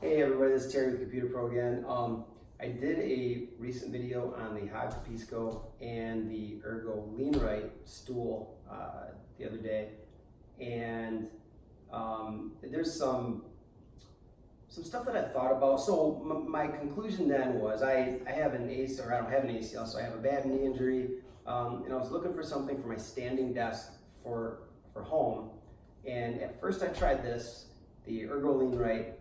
Hey everybody, this is Terry with Computer Pro again. I did a recent video on the Hag Capisco and the Ergo Lean Right stool the other day, and there's some stuff that I thought about. So my conclusion then was I have an ACL, or I don't have an ACL, so I have a bad knee injury, and I was looking for something for my standing desk for home. And at first I tried this, the Ergo Lean Right.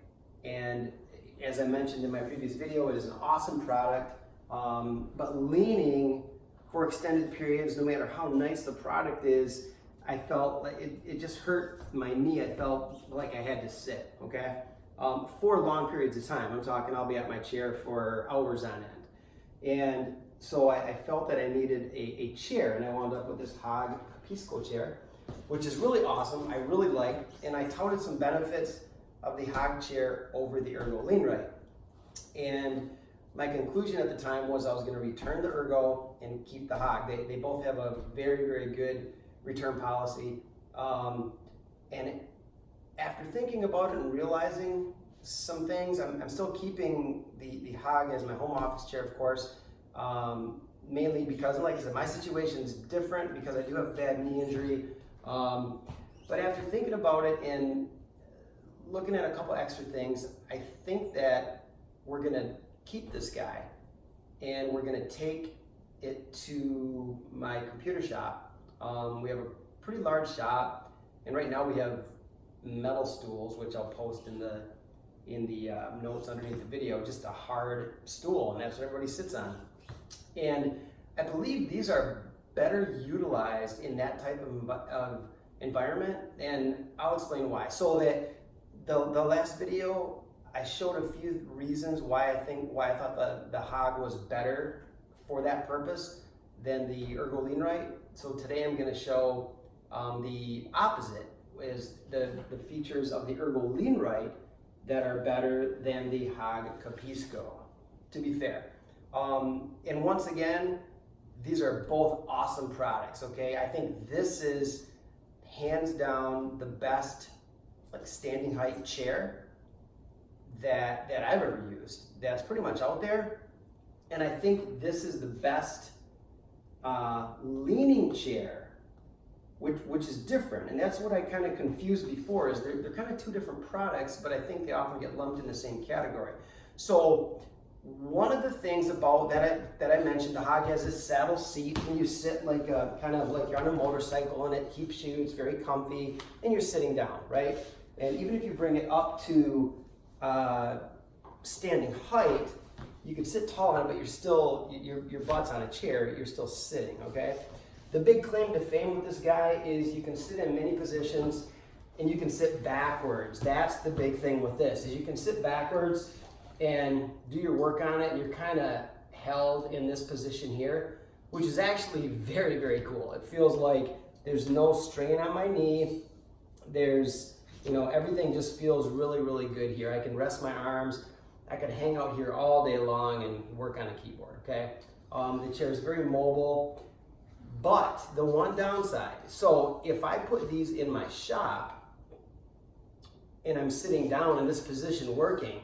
And as I mentioned in my previous video, it is an awesome product, but leaning for extended periods, no matter how nice the product is, I felt like it just hurt my knee. I felt like I had to sit, okay? For long periods of time. I'm talking I'll be at my chair for hours on end. And so I felt that I needed a chair, and I wound up with this Hag Capisco chair, which is really awesome. I really like, and I touted some benefits of the Hag chair over the Ergo Lean Right. And my conclusion at the time was I was going to return the Ergo and keep the Hag. They both have a very, very good return policy. And after thinking about it and realizing some things, I'm still keeping the Hag as my home office chair, of course, mainly because, like I said, my situation is different because I do have a bad knee injury. But after thinking about it and looking at a couple extra things, I think that we're gonna keep this guy and we're gonna take it to my computer shop. We have a pretty large shop, and right now we have metal stools, which I'll post in the notes underneath the video, just a hard stool, and that's what everybody sits on. And I believe these are better utilized in that type of environment, and I'll explain why. So that the last video, I showed a few reasons why I thought the Hag was better for that purpose than the Ergo Lean Right. So today I'm going to show the opposite, is the features of the Ergo Lean Right that are better than the Hag Capisco, to be fair. And once again, these are both awesome products, okay? I think this is hands down the best like standing height chair that I've ever used. That's pretty much out there. And I think this is the best leaning chair, which is different. And that's what I kind of confused before, is they're kind of two different products, but I think they often get lumped in the same category. So one of the things about that I mentioned, the Hag has this saddle seat, and you sit like kind of like you're on a motorcycle, and it keeps you, it's very comfy, and you're sitting down, right? And even if you bring it up to standing height, you can sit tall on it, but you're still, your butt's on a chair, you're still sitting, okay? The big claim to fame with this guy is you can sit in many positions and you can sit backwards. That's the big thing with this, is you can sit backwards and do your work on it, and you're kind of held in this position here, which is actually very, very cool. It feels like there's no strain on my knee. There's, everything just feels really, really good here. I can rest my arms. I could hang out here all day long and work on a keyboard, okay? The chair is very mobile, but the one downside, so if I put these in my shop and I'm sitting down in this position working,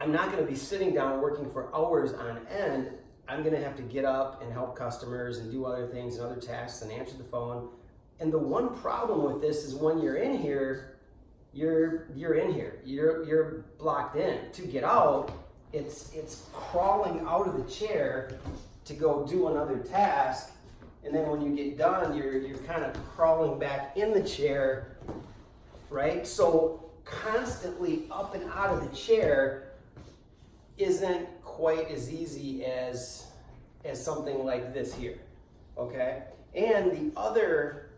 I'm not going to be sitting down working for hours on end. I'm going to have to get up and help customers and do other things and other tasks and answer the phone. And the one problem with this is when you're in here, you're in here. You're blocked in. To get out, it's crawling out of the chair to go do another task. And then when you get done, you're kind of crawling back in the chair, right? So constantly up and out of the chair isn't quite as easy as something like this here, okay? And the other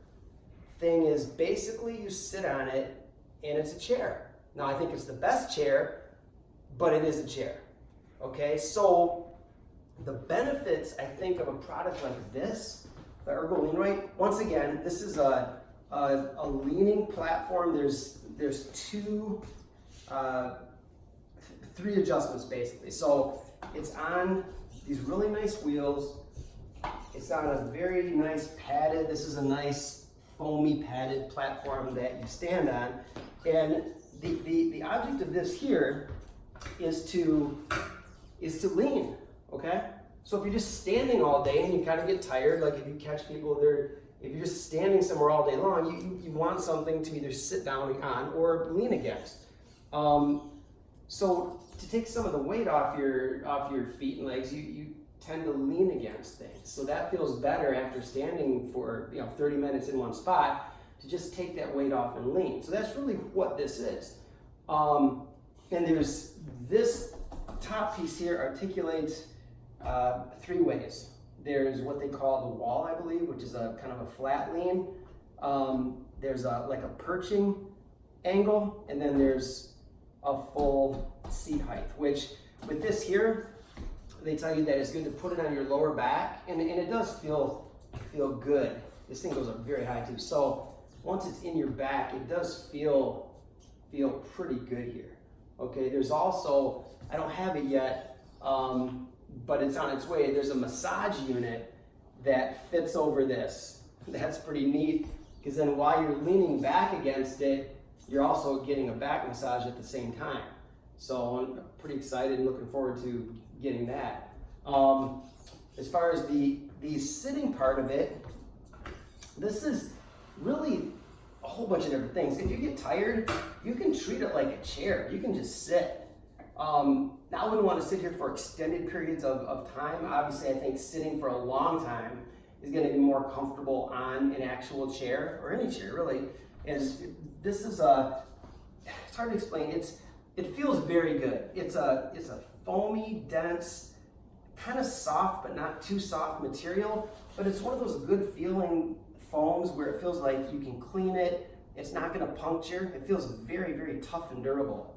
thing is basically you sit on it and it's a chair. Now I think it's the best chair, but it is a chair, okay? So the benefits, I think, of a product like this, the Ergo Lean Right, once again, this is a leaning platform. There's three adjustments basically. So it's on these really nice wheels. It's on a very nice padded, this is a nice foamy padded platform that you stand on. And the object of this here is to lean, okay? So if you're just standing all day and you kind of get tired, like if you catch people, if you're just standing somewhere all day long, you want something to either sit down on or lean against. So to take some of the weight off your feet and legs, you tend to lean against things. So that feels better after standing for 30 minutes in one spot, to just take that weight off and lean. So that's really what this is. And there's this top piece here articulates 3 ways. There's what they call the wall, I believe, which is a kind of a flat lean. There's like a perching angle, and then there's a full seat height, which with this here, they tell you that it's good to put it on your lower back, and it does feel good. This thing goes up very high too. So once it's in your back, it does feel pretty good here. Okay, there's also, I don't have it yet, but it's on its way. There's a massage unit that fits over this. That's pretty neat, because then while you're leaning back against it, you're also getting a back massage at the same time. So I'm pretty excited and looking forward to getting that. As far as the sitting part of it, this is really a whole bunch of different things. If you get tired, you can treat it like a chair. You can just sit. Now I wouldn't want to sit here for extended periods of time. Obviously, I think sitting for a long time is going to be more comfortable on an actual chair, or any chair really. It's hard to explain. It feels very good. It's a foamy, dense, kind of soft but not too soft material, but it's one of those good feeling foams where it feels like you can clean it. It's not going to puncture. It feels very, very tough and durable.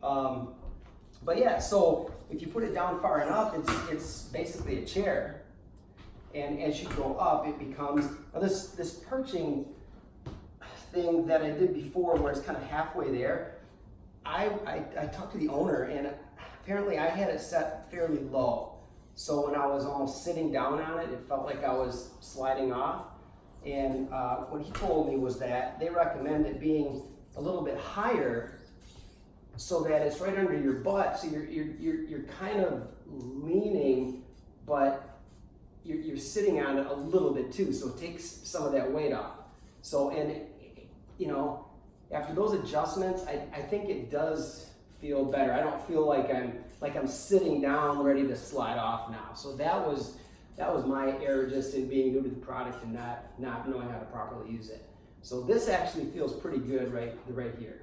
But yeah, so if you put it down far enough, it's basically a chair. And as you go up, it becomes this perching thing that I did before, where it's kind of halfway there. I talked to the owner, and apparently I had it set fairly low. So when I was almost sitting down on it, it felt like I was sliding off. And what he told me was that they recommend it being a little bit higher, so that it's right under your butt. So you're kind of leaning, but you're sitting on it a little bit too. So it takes some of that weight off. So, and after those adjustments, I think it does feel better. I don't feel like I'm sitting down ready to slide off now. So that was my error, just in being new to the product and not knowing how to properly use it. So this actually feels pretty good right here.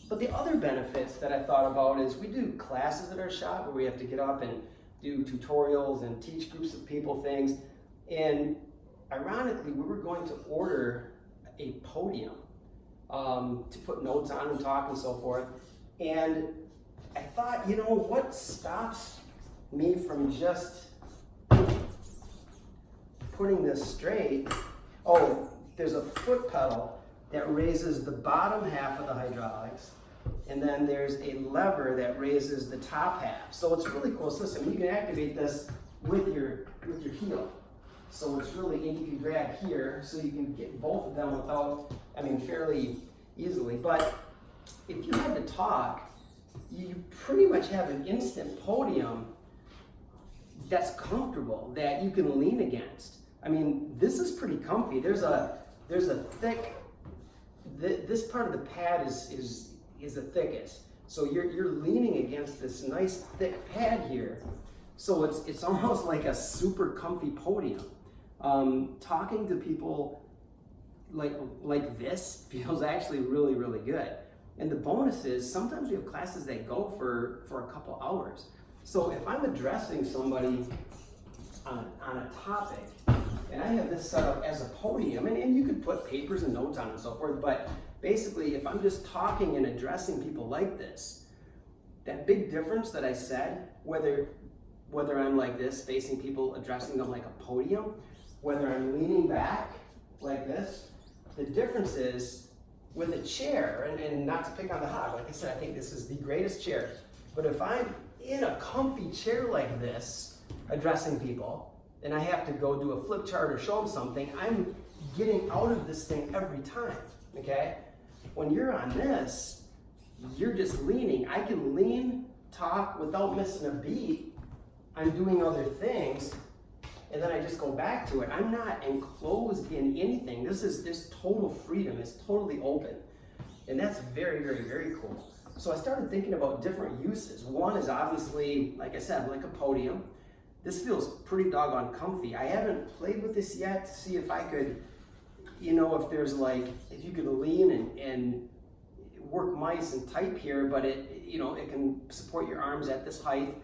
But the other benefits that I thought about is we do classes at our shop where we have to get up and do tutorials and teach groups of people things. And ironically, we were going to order a podium to put notes on and talk and so forth. And I thought, what stops me from just putting this straight? Oh, there's a foot pedal that raises the bottom half of the hydraulics, and then there's a lever that raises the top half. So it's a really cool system. You can activate this with your heel. So it's really, and you can grab here, so you can get both of them fairly easily. But if you had to talk, you pretty much have an instant podium that's comfortable, that you can lean against. This is pretty comfy. There's a thick, this part of the pad is the thickest. So you're leaning against this nice thick pad here. So it's almost like a super comfy podium. Talking to people like this feels actually really, really good. And the bonus is sometimes we have classes that go for a couple hours. So if I'm addressing somebody on a topic, and I have this set up as a podium, and you could put papers and notes on and so forth, but basically if I'm just talking and addressing people like this, that big difference that I said, whether I'm like this, facing people, addressing them like a podium, whether I'm leaning back like this, the difference is with a chair, and not to pick on the Hag, like I said, I think this is the greatest chair, but if I'm in a comfy chair like this, addressing people, and I have to go do a flip chart or show them something, I'm getting out of this thing every time, okay? when you're on this, you're just leaning. I can lean, talk without missing a beat. I'm doing other things, and then I just go back to it. I'm not enclosed in anything. There's total freedom. It's totally open. And that's very, very, very cool. So I started thinking about different uses. One is obviously, like I said, like a podium. This feels pretty doggone comfy. I haven't played with this yet to see if I could, if there's if you could lean and work mice and type here, but it can support your arms at this height.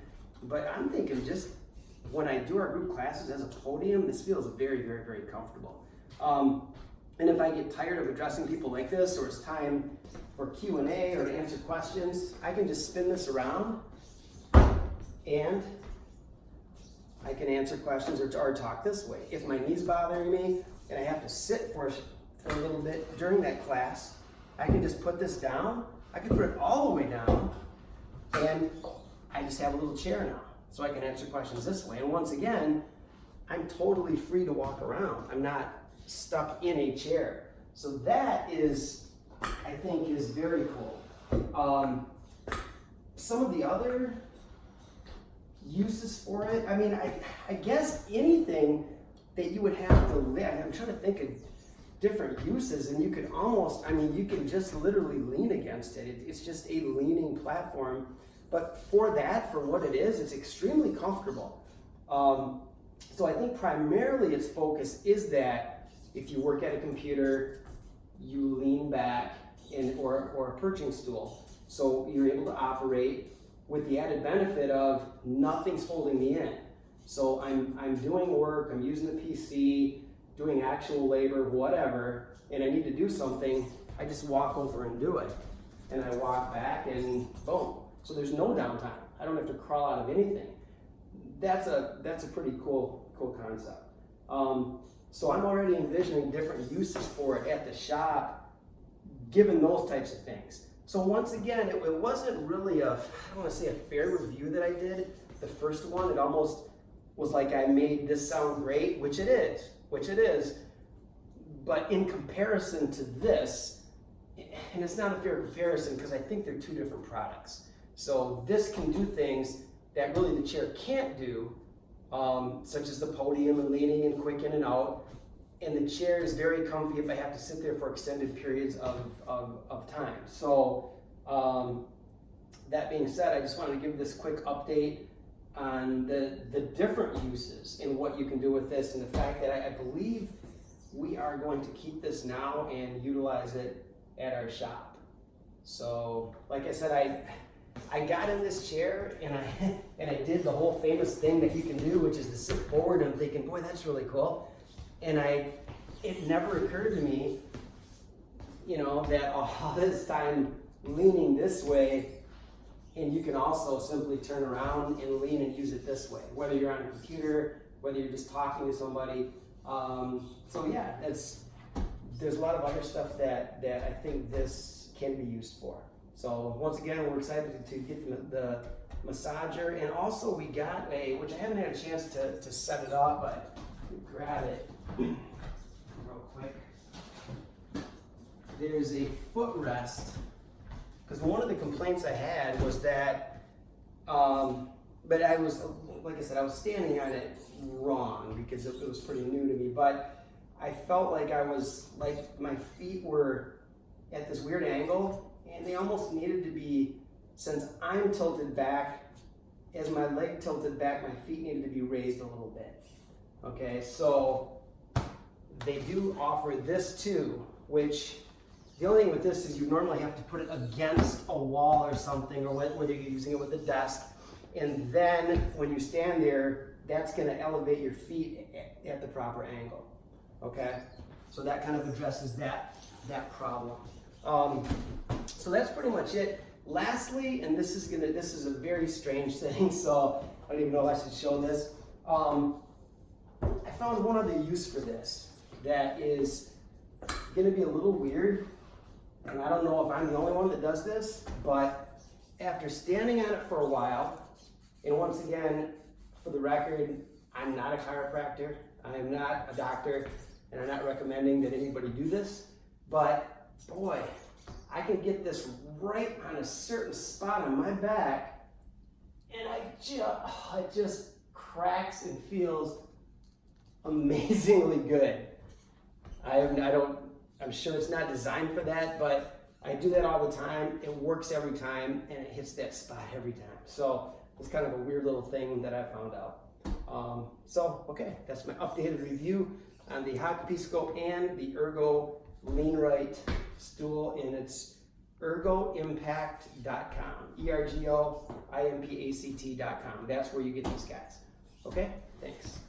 But I'm thinking just when I do our group classes as a podium, this feels very, very, very comfortable. And if I get tired of addressing people like this, or it's time for Q&A or to answer questions, I can just spin this around and I can answer questions or talk this way. If my knee's bothering me and I have to sit for a little bit during that class, I can just put this down. I can put it all the way down, and I just have a little chair now, so I can answer questions this way. And once again, I'm totally free to walk around. I'm not stuck in a chair. So that is, I think, is very cool. Some of the other uses for it, I mean, I guess anything that you would have to lift. I'm trying to think of different uses, and you could almost, you can just literally lean against it. It's just a leaning platform. But for what it is, it's extremely comfortable. So I think primarily its focus is that if you work at a computer, you lean back or a perching stool. So you're able to operate with the added benefit of nothing's holding me in. So I'm doing work, I'm using the PC, doing actual labor, whatever, and I need to do something, I just walk over and do it. And I walk back and boom. So there's no downtime. I don't have to crawl out of anything. That's a pretty cool concept. So I'm already envisioning different uses for it at the shop, given those types of things. So once again, it wasn't really I don't want to say a fair review that I did. The first one, it almost was like I made this sound great, which it is. But in comparison to this, and it's not a fair comparison because I think they're two different products. So this can do things that really the chair can't do, such as the podium and leaning and quick in and out. And the chair is very comfy if I have to sit there for extended periods of time. So that being said, I just wanted to give this quick update on the different uses and what you can do with this, and the fact that I believe we are going to keep this now and utilize it at our shop. So like I said, I got in this chair and I did the whole famous thing that you can do, which is to sit forward. And I'm thinking, boy, that's really cool. And it never occurred to me, that all this time leaning this way, and you can also simply turn around and lean and use it this way, whether you're on a computer, whether you're just talking to somebody. So yeah, there's a lot of other stuff that I think this can be used for. So once again, we're excited to get the massager, and also we got which I haven't had a chance to set it up, but grab it real quick. There's a footrest, because one of the complaints I had was that, but I was, like I said, I was standing on it wrong because it was pretty new to me, but I felt like my feet were at this weird angle, and they almost needed to be, since I'm tilted back, as my leg tilted back, my feet needed to be raised a little bit. Okay, so they do offer this too, which the only thing with this is you normally have to put it against a wall or something, or whether you're using it with a desk, and then when you stand there, that's going to elevate your feet at the proper angle. Okay, so that kind of addresses that problem. So that's pretty much it. Lastly, and this is a very strange thing, so I don't even know if I should show this. I found one other use for this that is going to be a little weird, and I don't know if I'm the only one that does this, but after standing on it for a while, and once again, for the record, I'm not a chiropractor, I am not a doctor, and I'm not recommending that anybody do this, but boy, I can get this right on a certain spot on my back, and it just cracks and feels amazingly good. I'm sure it's not designed for that, but I do that all the time. It works every time, and it hits that spot every time. So it's kind of a weird little thing that I found out. Okay, that's my updated review on the Hag Capisco and the Ergo Lean Right stool, and it's ergoimpact.com, ERGOIMPACT.com. That's where you get these guys. Okay, thanks.